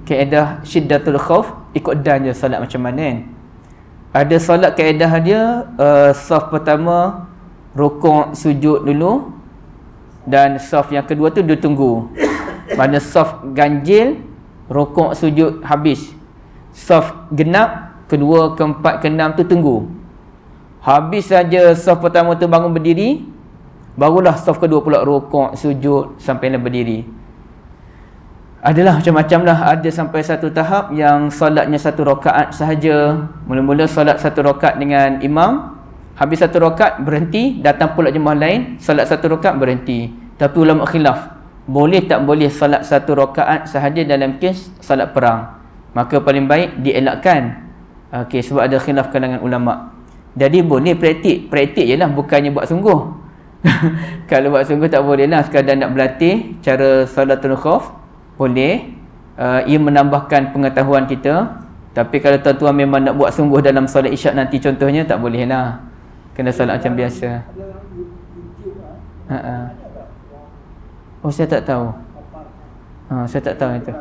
A: kaedah syiddatul khauf, ikut dan je solat macam mana kan. Ada solat kaedah dia, saf pertama rukuk sujud dulu, dan saf yang kedua tu dia tunggu. Mana saf ganjil, rukuk sujud habis. Saf genap, kedua, keempat, keenam tu tunggu. Habis saja saf pertama tu bangun berdiri, barulah saf kedua pula rukuk sujud sampai berdiri. Adalah macam-macam lah. Ada sampai satu tahap yang solatnya satu rakaat sahaja. Mula-mula solat satu rakaat dengan imam, habis satu rakaat berhenti, datang pula jemaah lain, solat satu rakaat berhenti. Tapi ulama khilaf, boleh tak boleh solat satu rakaat sahaja dalam kes solat perang. Maka paling baik dielakkan. Okey, sebab ada khilaf kalangan ulama. Jadi boleh praktik je lah, bukannya buat sungguh. Kalau buat sungguh tak boleh lah, sekadar nak berlatih cara salatul khauf boleh. Ia menambahkan pengetahuan kita, Tapi kalau tuan-tuan memang nak buat sungguh dalam solat isyak nanti contohnya, tak boleh lah. Kena solat macam biasa.
B: Ada yang YouTube lah.
A: Ha.
B: Ada tak yang
A: Oh, saya tak tahu.
B: papar?
A: Saya tak tahu itu.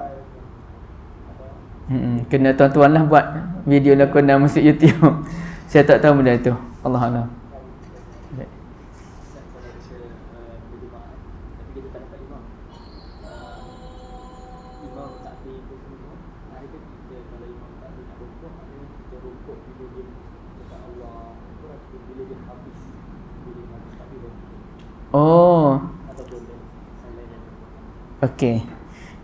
A: Kena tuan-tuan lah buat video lakonan masuk YouTube. Saya tak tahu benda itu. Allah Alam. Oh. Okey.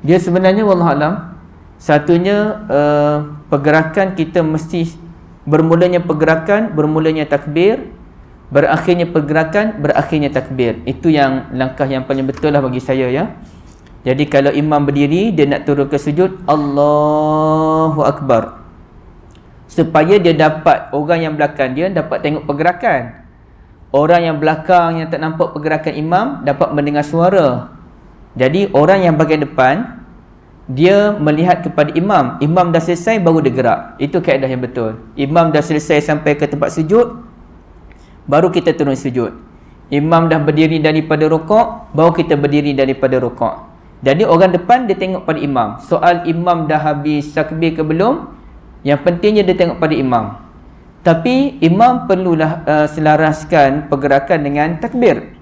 A: Dia sebenarnya wallahualam, satunya pergerakan kita mesti bermulanya takbir, berakhirnya pergerakan, berakhirnya takbir. Itu yang langkah yang paling betul lah bagi saya ya. Jadi kalau imam berdiri, dia nak turun ke sujud, Allahu Akbar. Supaya dia dapat, orang yang belakang dia dapat tengok pergerakan. Orang yang belakang yang tak nampak pergerakan imam dapat mendengar suara. Jadi orang yang bahagian depan, dia melihat kepada imam. Imam dah selesai baru dia gerak. Itu kaedah yang betul. Imam dah selesai sampai ke tempat sujud, baru kita turun sujud. Imam dah berdiri daripada rukuk, baru kita berdiri daripada rukuk. Jadi orang depan dia tengok pada imam. Soal imam dah habis takbir ke belum, yang pentingnya dia tengok pada imam. Tapi imam perlulah selaraskan pergerakan dengan takbir.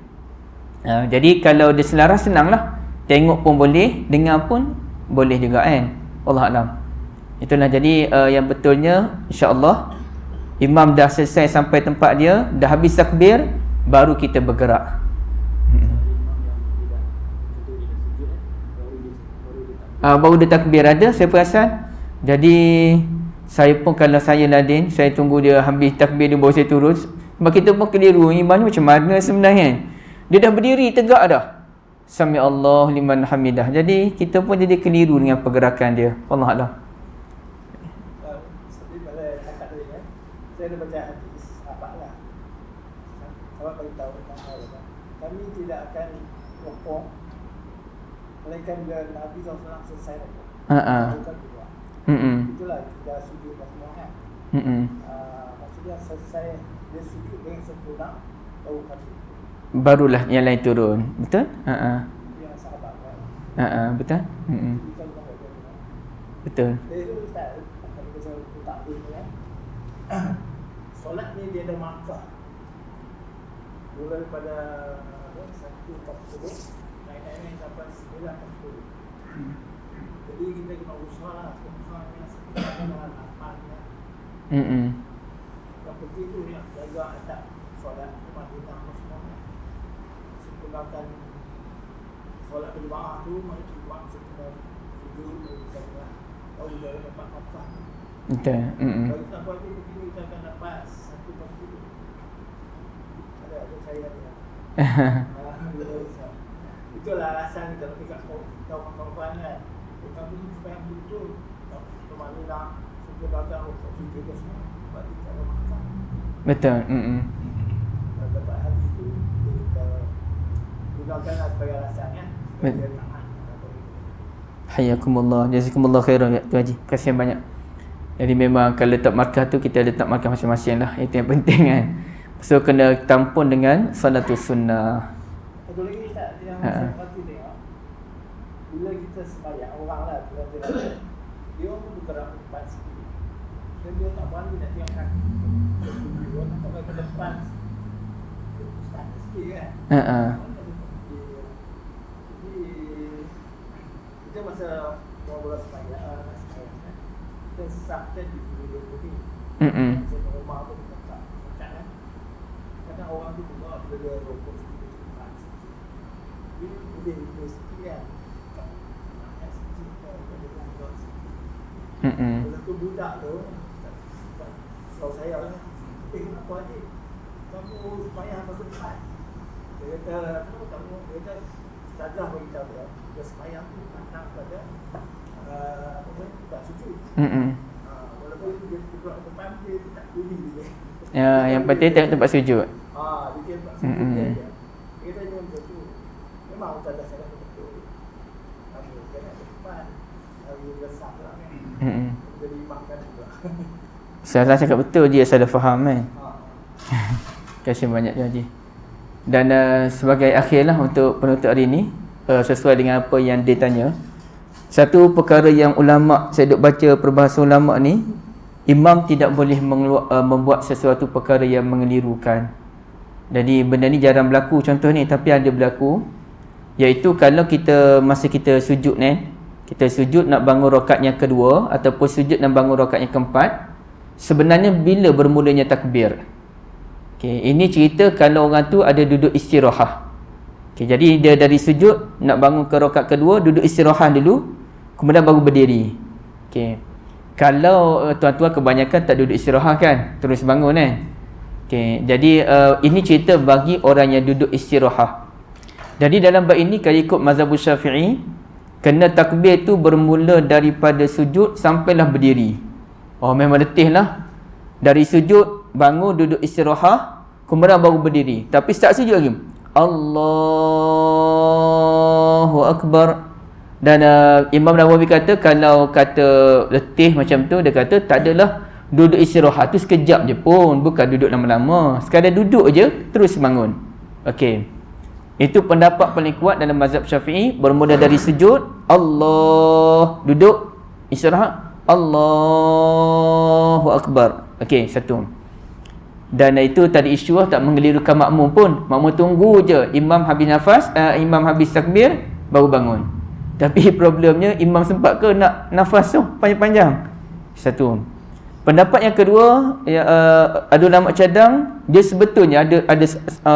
A: Jadi kalau dia selaras, senanglah. Tengok pun boleh, dengar pun boleh juga kan. Allah Alam. Itulah jadi yang betulnya insya-Allah imam dah selesai sampai tempat dia, dah habis takbir, baru kita bergerak. Baru dia takbir ada, saya perasan. Jadi saya pun kalau saya Nadin, saya tunggu dia habis takbir dia baru saya turun. Sebab kita pun keliru, iman macam mana sebenarnya. Dia dah berdiri tegak dah. Sami Allah liman hamidah. Jadi kita pun jadi keliru dengan pergerakan dia. Allah Allah.
B: Seperti pada cakap tadi kan, saya ada baca hadis apa lah. Sahabat beritahu tentang hal ini. Kami tidak akan rukuk melainkan bila Nabi SAW selesai rukuk. Bukan dua. Itulah kita sujud semua kan. Maksudnya selesai dia sujud dengan sempurna, baru kami.
A: Barulah yang lain turun. Betul?
B: Yang sahabat kan.
A: Betul? Betul.
B: Jadi itu Ustaz, kalau kita tak boleh kan. Solat ni dia ada markah. Mula daripada 1.40 naik sampai 9.40. Jadi kita kena usaha dengan sekitar 8 kan. Yang penting tu ni jaga adab solat Madinah semua. Sempurnakan solat berjemaah tu, mari kita sempurna sujud dan kalau dia dapat markah.
A: Betul.
B: Kalau kita buat ini begini, kita akan dapat 1.40. Ada saya dia. Itulah alasan kita dekat kawan-kawan kan. Kami supaya betul Madinah sempurnakan sujud ke semua. Sebab kita ada markah.
A: Betul.
B: Dapat hadis tu kita gunakanlah sebagai alasan kan.
A: Hayakumullah, jazakumullah khairan ya Tuan Haji. Terima kasih banyak. Jadi memang kalau letak markah tu, kita letak markah masing-masing lah. Itu yang penting kan. So kena tampun dengan salatus sunnah.
B: Satu lagi Ustaz, yang saya perhati tengok, bila kita sembahyang orang lah, dia pun bergerak depan sikit. Dan dia tak berani nak tengok kaki. Dia nak sampai ke depan. Dia start sikit kan. Jadi kita masa bola sembahyang, kita sabda di video ni. Saya rumah tu dekat kan. Kadang orang tu juga bila rokok sikit depan sikit. Dia boleh video sikit kan. Nak sikit kan, dia buat sikit. Lepas tu budak tu, selalu saya lah, kenapa adik? Kamu sembahyang masa depan. Dia kata, kenapa kamu? Dia kata, Ustazah beritahu dia sembahyang tu pandang pada tak sujud. Walaupun dia keluar depan, dia tak pilih dia.
A: Ya, yang penting tengok tempat sujud.
B: Dia tempat sujud dia. Dia kata dia macam tu. Memang Ustazah saya kata betul. Kamu kena ke depan. Lalu besar lah kan. Jadi terjemahkan juga.
A: Saya cakap betul dia salah faham kan. Terima kasih banyak Tuan Haji. Dan sebagai akhirlah untuk penutup hari ini, sesuai dengan apa yang dia tanya, satu perkara yang ulama, saya duk baca perbahasan ulama ni, imam tidak boleh membuat sesuatu perkara yang mengelirukan. Jadi benda ni jarang berlaku contoh ni, tapi ada berlaku, iaitu kalau masa kita sujud ni, kita sujud nak bangun rakaat yang kedua ataupun sujud nak bangun rakaat yang keempat, sebenarnya bila bermulanya takbir. Okey, ini cerita kalau orang tu ada duduk istirahat. Okey, jadi dia dari sujud nak bangun ke rakaat kedua, duduk istirahat dulu, kemudian baru berdiri. Okey. Kalau tuan-tuan kebanyakan tak duduk istirahat kan, terus bangun kan. Okey, jadi ini cerita bagi orang yang duduk istirahat. Jadi dalam bab ini kalau ikut mazhab Syafi'i, kena takbir tu bermula daripada sujud sampailah berdiri. Oh, memang letih lah. Dari sujud, bangun, duduk istirahat, kemudian baru berdiri. Tapi start sujud lagi, Allahu Akbar. Dan Imam Nawawi kata, kalau kata letih macam tu, dia kata tak adalah duduk istirahat tu sekejap je pun, bukan duduk lama-lama. Sekadar duduk je, terus bangun. Okey. Itu pendapat paling kuat dalam mazhab Syafi'i, bermula dari sujud, Allah, duduk, istirahat, Allahu Akbar. Okey, satu. Dan itu tadi isu tak mengelirukan makmum pun. Makmum tunggu je imam habis nafas, imam habis takbir, baru bangun. Tapi problemnya imam sempat ke nak nafas tu panjang-panjang. Satu. Pendapat yang kedua, ada ulama cadang, dia sebetulnya ada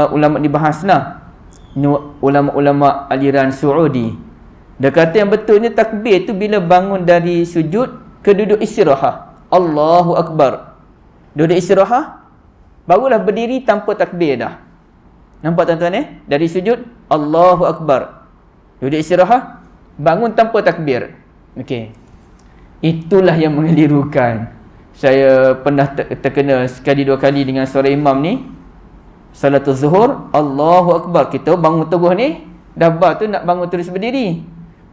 A: ulama dibahas lah. Ulama-ulama aliran Saudi. Dia kata yang betulnya takbir tu bila bangun dari sujud ke duduk istirahat, Allahu Akbar. Duduk istirahat, barulah berdiri tanpa takbir dah. Nampak tuan-tuan Dari sujud, Allahu Akbar. Duduk istirahat, bangun tanpa takbir. Okey. Itulah yang mengelirukan. Saya pernah terkena sekali dua kali dengan seorang imam ni. Salatul Zuhur, Allahu Akbar. Kita bangun teguh ni, dah tu nak bangun terus berdiri.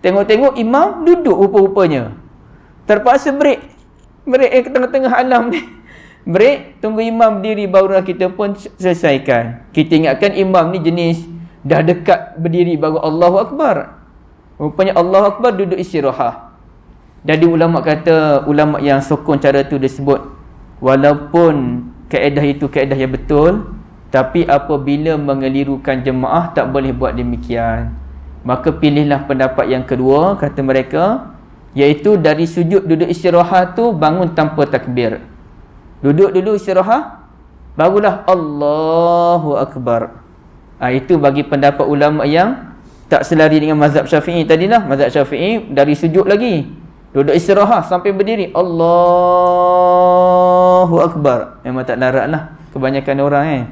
A: Tengok-tengok imam duduk rupa-rupanya. Terpaksa break ke tengah-tengah alam ni. Break, tunggu imam berdiri, barulah kita pun selesaikan. Kita ingatkan imam ni jenis dah dekat berdiri baru Allahu Akbar. Rupanya Allahu Akbar duduk istirahat. Jadi ulama kata, ulama yang sokong cara tu dia sebut, walaupun kaedah itu kaedah yang betul, tapi apabila mengelirukan jemaah tak boleh buat demikian. Maka pilihlah pendapat yang kedua, kata mereka, iaitu dari sujud duduk istirahat tu bangun tanpa takbir. Duduk dulu istirahat, barulah Allahu Akbar. Itu bagi pendapat ulama yang tak selari dengan mazhab Syafi'i tadilah. Mazhab Syafi'i dari sujud lagi, duduk istirahat sampai berdiri, Allahu Akbar. Memang tak larat lah kebanyakan orang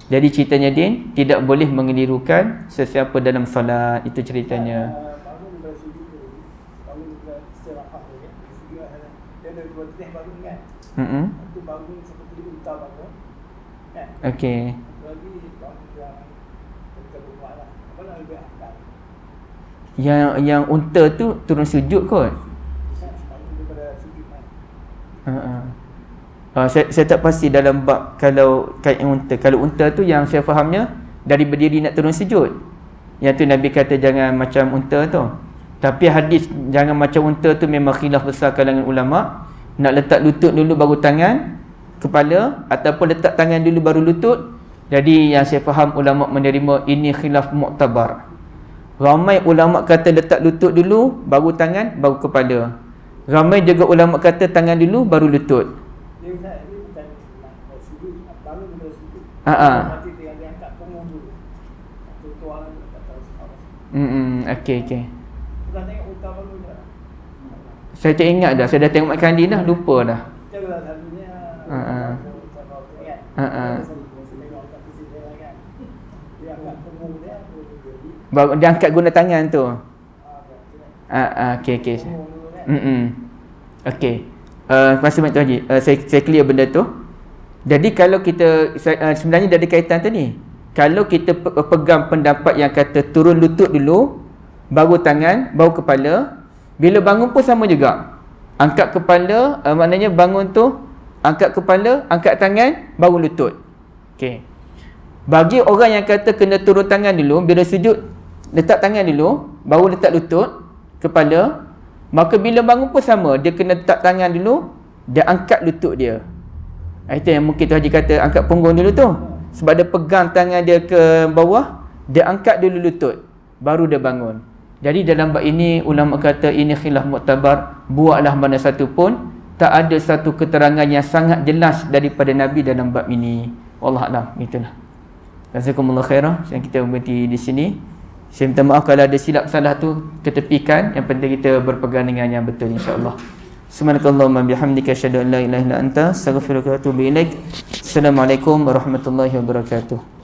A: Jadi ceritanya Din, tidak boleh mengelirukan sesiapa dalam solat. Itu ceritanya.
B: Bangun dari sujud tu, bangun dari istirahat tu kan. Dia ada dua teh bangun kan. Itu bangun seperti unta bangun kan.
A: Okey.
B: Lagi bangun yang kita buat lah. Apa nak lebih akal.
A: Yang unta tu turun sujud kot.
B: Bangun daripada sujud kan.
A: Saya tak pasti dalam bab kalau kait unta. Kalau unta tu yang saya fahamnya dari berdiri nak turun sujud. Yang tu Nabi kata jangan macam unta tu. Tapi hadis jangan macam unta tu memang khilaf besar kalangan ulama. Nak letak lutut dulu baru tangan, kepala, ataupun letak tangan dulu baru lutut. Jadi yang saya faham ulama menerima ini khilaf mu'tabar. Ramai ulama kata letak lutut dulu baru tangan baru kepala. Ramai juga ulama kata tangan dulu baru lutut.
B: Dia bukan sujud, bangun dari sujud. Nanti dia angkat punggung dulu. Tuan tak tahu sekarang.
A: Okey.
B: Pernah tengok unta bangun tak?
A: Saya tak ingat dah. Saya dah tengok mat kandi dah, lupa dah.
B: Janganlah selalunya. Dia angkat punggung dia,
A: dia angkat guna tangan tu. Okey. Okey. Terima kasih banyak Tuan Haji. Saya clear benda tu. Jadi kalau kita sebenarnya dah ada kaitan tadi. Kalau kita pegang pendapat yang kata turun lutut dulu, baru tangan, baru kepala, bila bangun pun sama juga. Angkat kepala, maknanya bangun tu angkat kepala, angkat tangan, baru lutut. Okey. Bagi orang yang kata kena turun tangan dulu, bila sujud letak tangan dulu, baru letak lutut, kepala, maka bila bangun pun sama, dia kena letak tangan dulu, dia angkat lutut dia. Itu yang mungkin tu Haji kata angkat punggung dulu tu. Sebab dia pegang tangan dia ke bawah, dia angkat dulu lutut, baru dia bangun. Jadi dalam bab ini ulama kata ini khilaf muktabar, buatlah mana satu pun, tak ada satu keterangan yang sangat jelas daripada Nabi dalam bab ini. Wallahu a'lam, itulah. Jazakumullah khairah. Yang kita berhenti di sini. Saya minta maaf kalau ada silap salah tu, ketepikan. Yang penting kita berpegang dengan yang betul, insya-Allah. Subhanakallahumma bihamdika asyhadu an la ilaha illa anta astaghfiruka wa atubu ilaik. Assalamualaikum warahmatullahi wabarakatuh.